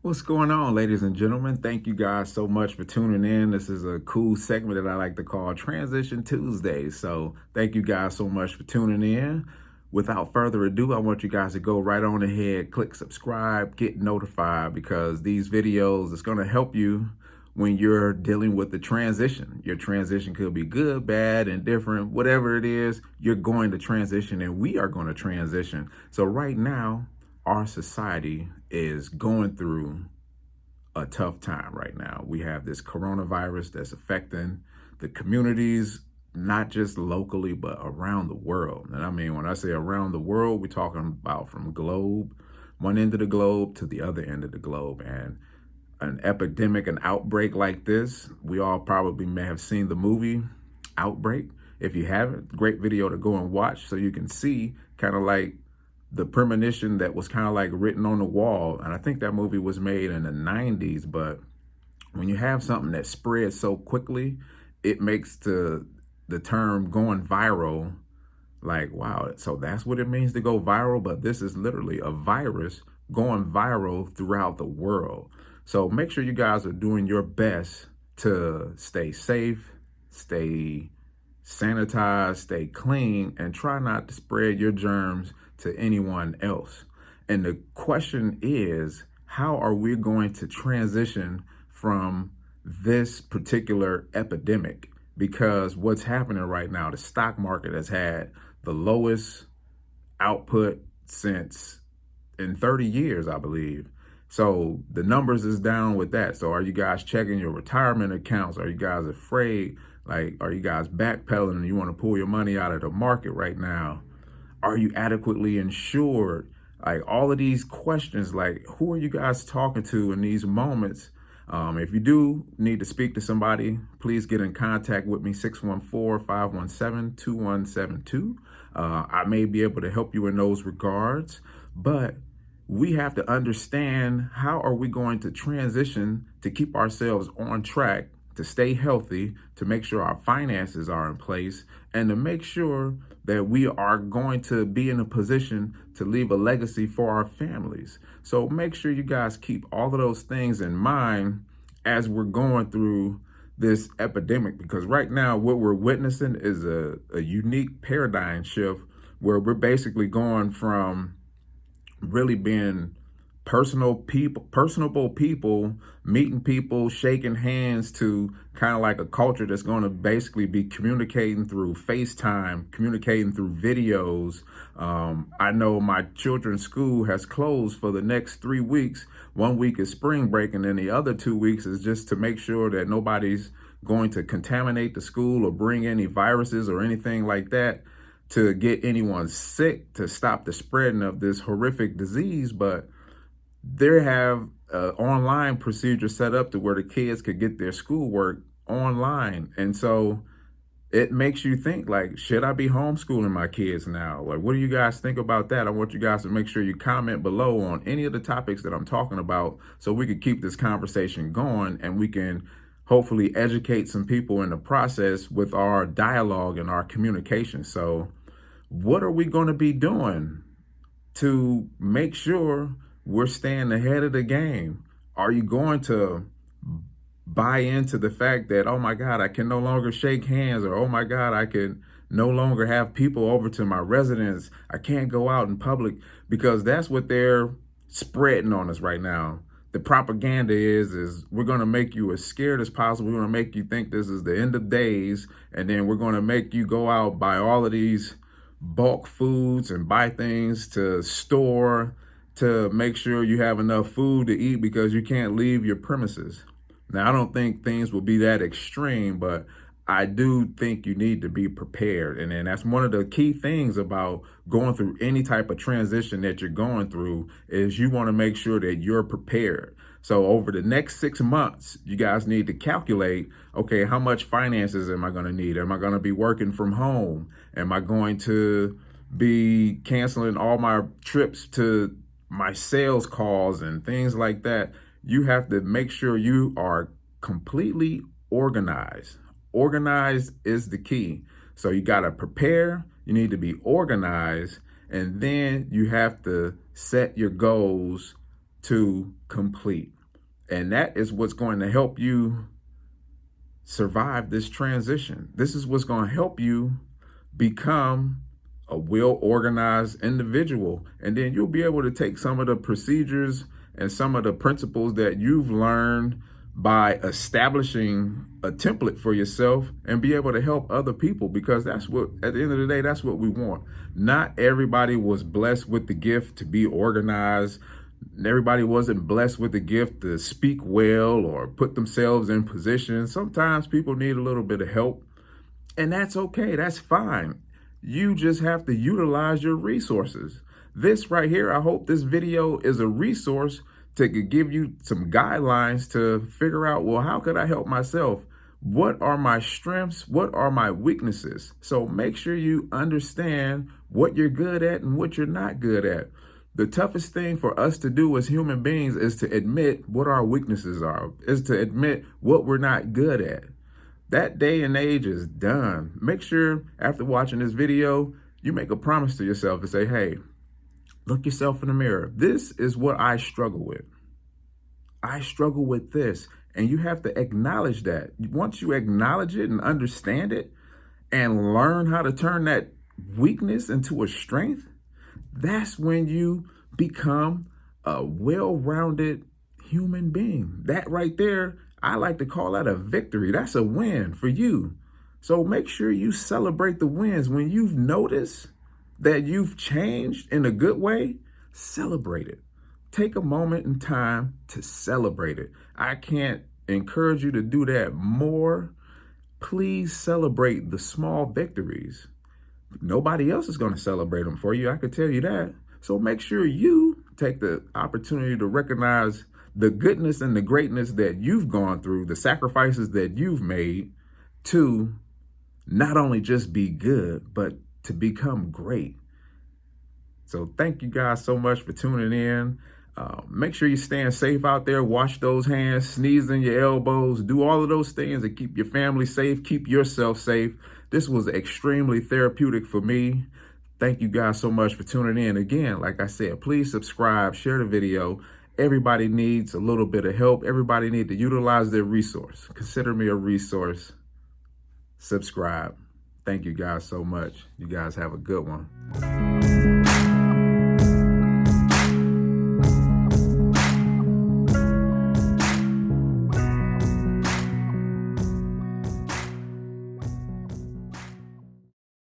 What's going on, ladies and gentlemen? Thank you guys so much for tuning in. This is a cool segment that I like to call Transition Tuesday. So, thank you guys so much for tuning in. Without further ado, I want you guys to go right on ahead, click subscribe, get notified because these videos is going to help you when you're dealing with the transition. Your transition could be good, bad, indifferent, whatever it is, you're going to transition and we are going to transition. So, right now, our society is going through a tough time right now. We have this coronavirus that's affecting the communities, not just locally, but around the world. And I mean, when I say around the world, we're talking about from one end of the globe to the other end of the globe. And an epidemic, an outbreak like this, we all probably may have seen the movie Outbreak. If you haven't, great video to go and watch so you can see kind of like the premonition that was kind of like written on the wall. And I think that movie was made in the 90s. But when you have something that spreads so quickly, it makes the term going viral like, wow, so that's what it means to go viral. But this is literally a virus going viral throughout the world. So make sure you guys are doing your best to stay safe, stay sanitize, stay clean, and try not to spread your germs to anyone else. And the question is, how are we going to transition from this particular epidemic? Because what's happening right now, the stock market has had the lowest output since in 30 years, I believe. So the numbers is down with that. So are you guys checking your retirement accounts? Are you guys afraid? Like, are you guys backpedaling and you want to pull your money out of the market right now? Are you adequately insured? Like all of these questions, like who are you guys talking to in these moments? If you do need to speak to somebody, please get in contact with me, 614-517-2172. I may be able to help you in those regards, but we have to understand how are we going to transition to keep ourselves on track, to stay healthy, to make sure our finances are in place, and to make sure that we are going to be in a position to leave a legacy for our families. So make sure you guys keep all of those things in mind as we're going through this epidemic, because right now what we're witnessing is a unique paradigm shift where we're basically going from really being personable people, meeting people, shaking hands, to kind of like a culture that's going to basically be communicating through FaceTime, communicating through videos. I know my children's school has closed for the next 3 weeks. 1 week is spring break, and then the other 2 weeks is just to make sure that nobody's going to contaminate the school or bring any viruses or anything like that to get anyone sick, to stop the spreading of this horrific disease. But they have an online procedure set up to where the kids could get their schoolwork online. And so it makes you think, like, should I be homeschooling my kids now? Like, what do you guys think about that? I want you guys to make sure you comment below on any of the topics that I'm talking about so we can keep this conversation going and we can hopefully educate some people in the process with our dialogue and our communication. So what are we going to be doing to make sure we're staying ahead of the game? Are you going to buy into the fact that, oh my God, I can no longer shake hands, or oh my God, I can no longer have people over to my residence, I can't go out in public? Because that's what they're spreading on us right now. The propaganda is we're going to make you as scared as possible. We're going to make you think this is the end of days, and then we're going to make you go out, buy all of these bulk foods and buy things to store to make sure you have enough food to eat because you can't leave your premises. Now, I don't think things will be that extreme, but I do think you need to be prepared. And then that's one of the key things about going through any type of transition that you're going through is you want to make sure that you're prepared. So over the next 6 months, you guys need to calculate, okay, how much finances am I going to need? Am I going to be working from home? Am I going to be canceling all my trips to my sales calls and things like that? You have to make sure you are completely organized. Organized is the key. So you got to prepare, you need to be organized, and then you have to set your goals to complete. And that is what's going to help you survive this transition. This is what's going to help you become a well-organized individual. And then you'll be able to take some of the procedures and some of the principles that you've learned by establishing a template for yourself and be able to help other people, because that's what, at the end of the day, that's what we want. Not everybody was blessed with the gift to be organized. Everybody wasn't blessed with the gift to speak well or put themselves in position. Sometimes people need a little bit of help, and that's okay. That's fine. You just have to utilize your resources. This right here, I hope this video is a resource to give you some guidelines to figure out, well, how could I help myself? What are my strengths? What are my weaknesses? So make sure you understand what you're good at and what you're not good at. The toughest thing for us to do as human beings is to admit what our weaknesses are, is to admit what we're not good at. That day and age is done. Make sure after watching this video, you make a promise to yourself to say, hey, look yourself in the mirror. This is what I struggle with. I struggle with this. And you have to acknowledge that. Once you acknowledge it and understand it and learn how to turn that weakness into a strength, that's when you become a well-rounded human being. That right there, I like to call that a victory. That's a win for you. So make sure you celebrate the wins. When you've noticed that you've changed in a good way, celebrate it. Take a moment in time to celebrate it. I can't encourage you to do that more. Please celebrate the small victories. Nobody else is going to celebrate them for you. I can tell you that. So make sure you take the opportunity to recognize the goodness and the greatness that you've gone through, the sacrifices that you've made to not only just be good, but to become great. So thank you guys so much for tuning in. Make sure you're staying safe out there. Wash those hands, sneeze in your elbows, do all of those things to keep your family safe, keep yourself safe. This was extremely therapeutic for me. Thank you guys so much for tuning in. Again, like I said, please subscribe, share the video. Everybody needs a little bit of help. Everybody needs to utilize their resource. Consider me a resource. Subscribe. Thank you guys so much. You guys have a good one.